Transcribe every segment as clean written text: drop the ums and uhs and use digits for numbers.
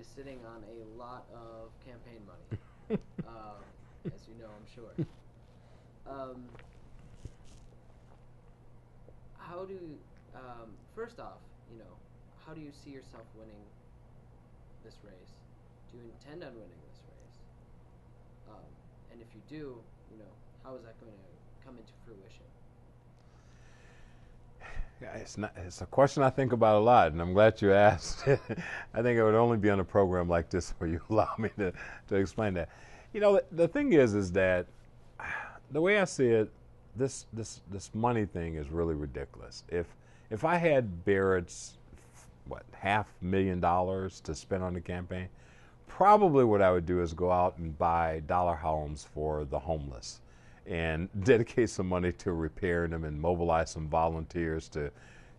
is sitting on a lot of campaign money, as you know, I'm sure. Um, how do first off, how do you see yourself winning this race? Do you intend on winning this race? And if you do, how is that going to come into fruition? Yeah, it's a question I think about a lot, and I'm glad you asked. I think it would only be on a program like this where you allow me to explain that. The thing is that the way I see it, this money thing is really ridiculous. If I had Barrett's $500,000 to spend on the campaign, probably what I would do is go out and buy dollar homes for the homeless and dedicate some money to repairing them and mobilize some volunteers to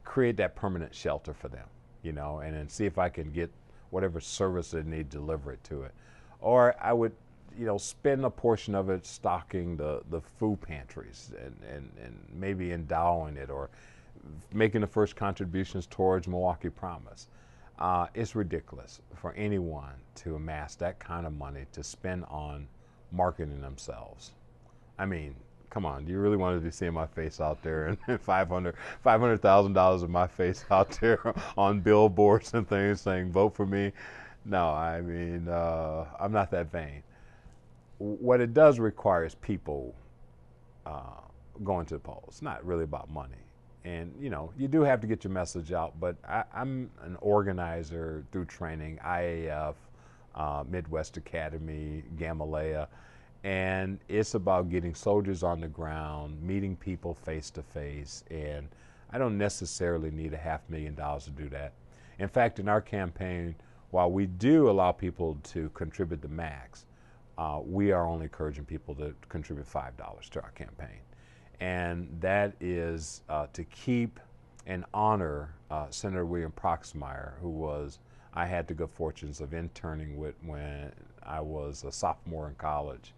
create that permanent shelter for them, and then see if I can get whatever service they need, deliver it to it. Or I would, spend a portion of it stocking the food pantries and maybe endowing it or making the first contributions towards Milwaukee Promise. It's ridiculous for anyone to amass that kind of money to spend on marketing themselves. I mean, come on, do you really want to be seeing my face out there and $500,000 of my face out there on billboards and things saying, vote for me? No, I mean, I'm not that vain. What it does require is people going to the polls. It's not really about money. And, you do have to get your message out, but I'm an organizer through training, IAF, Midwest Academy, Gamaleya, and it's about getting soldiers on the ground, meeting people face to face, and I don't necessarily need $500,000 to do that. In fact, in our campaign, while we do allow people to contribute the max, we are only encouraging people to contribute $5 to our campaign. And that is to keep and honor Senator William Proxmire, who I had the good fortunes of interning with when I was a sophomore in college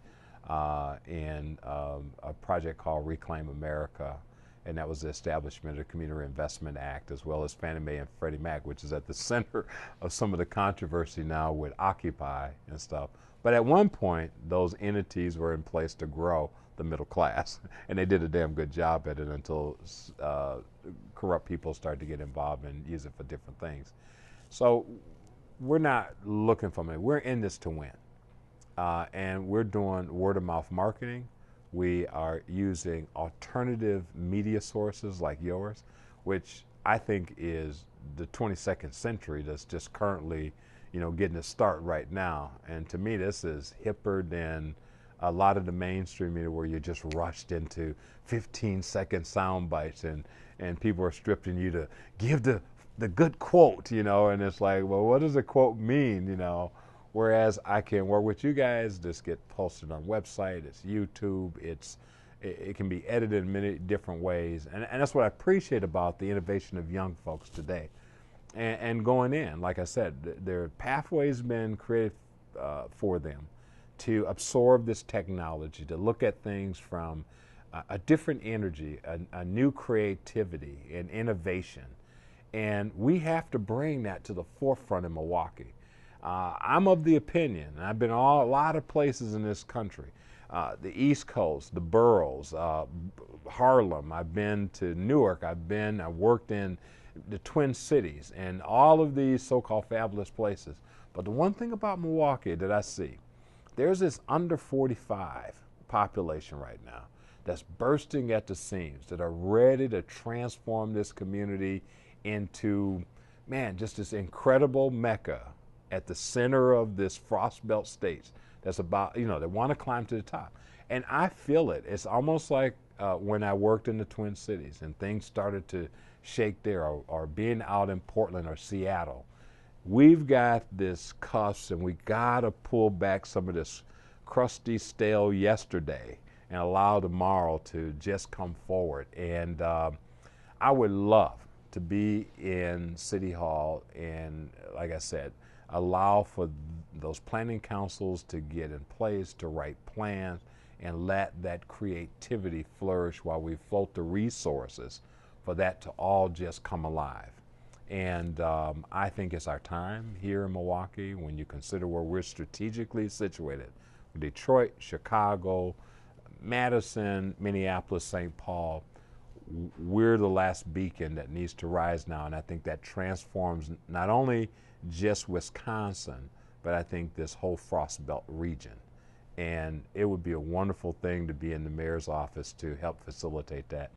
in a project called Reclaim America, and that was the establishment of the Community Investment Act, as well as Fannie Mae and Freddie Mac, which is at the center of some of the controversy now with Occupy and stuff. But at one point, those entities were in place to grow the middle class, and they did a damn good job at it until corrupt people started to get involved and use it for different things. So we're not looking for money. We're in this to win. And we're doing word of mouth marketing. We are using alternative media sources like yours, which I think is the 22nd century that's just currently, getting a start right now. And to me, this is hipper than a lot of the mainstream media where you're just rushed into 15-second sound bites and people are stripping you to give the good quote, and it's like, well, what does a quote mean, Whereas I can work with you guys, this get posted on website, it's YouTube, it can be edited in many different ways. And that's what I appreciate about the innovation of young folks today. And going in, like I said, there are pathways been created for them to absorb this technology, to look at things from a different energy, a new creativity and innovation. And we have to bring that to the forefront in Milwaukee. I'm of the opinion, and I've been a lot of places in this country, the East Coast, the boroughs, Harlem, I've been to Newark, I worked in the Twin Cities, and all of these so-called fabulous places. But the one thing about Milwaukee that I see, there's this under 45 population right now that's bursting at the seams, that are ready to transform this community into, just this incredible mecca at the center of this Frost Belt states that's about, they want to climb to the top. And I feel it. It's almost like when I worked in the Twin Cities and things started to shake there, or being out in Portland or Seattle. We've got this cuffs, and we got to pull back some of this crusty, stale yesterday and allow tomorrow to just come forward. And I would love to be in City Hall and, like I said, allow for those planning councils to get in place, to write plans, and let that creativity flourish while we float the resources for that to all just come alive. And I think it's our time here in Milwaukee when you consider where we're strategically situated. Detroit, Chicago, Madison, Minneapolis, St. Paul, we're the last beacon that needs to rise now. And I think that transforms not only just Wisconsin, but I think this whole Frost Belt region. And it would be a wonderful thing to be in the mayor's office to help facilitate that.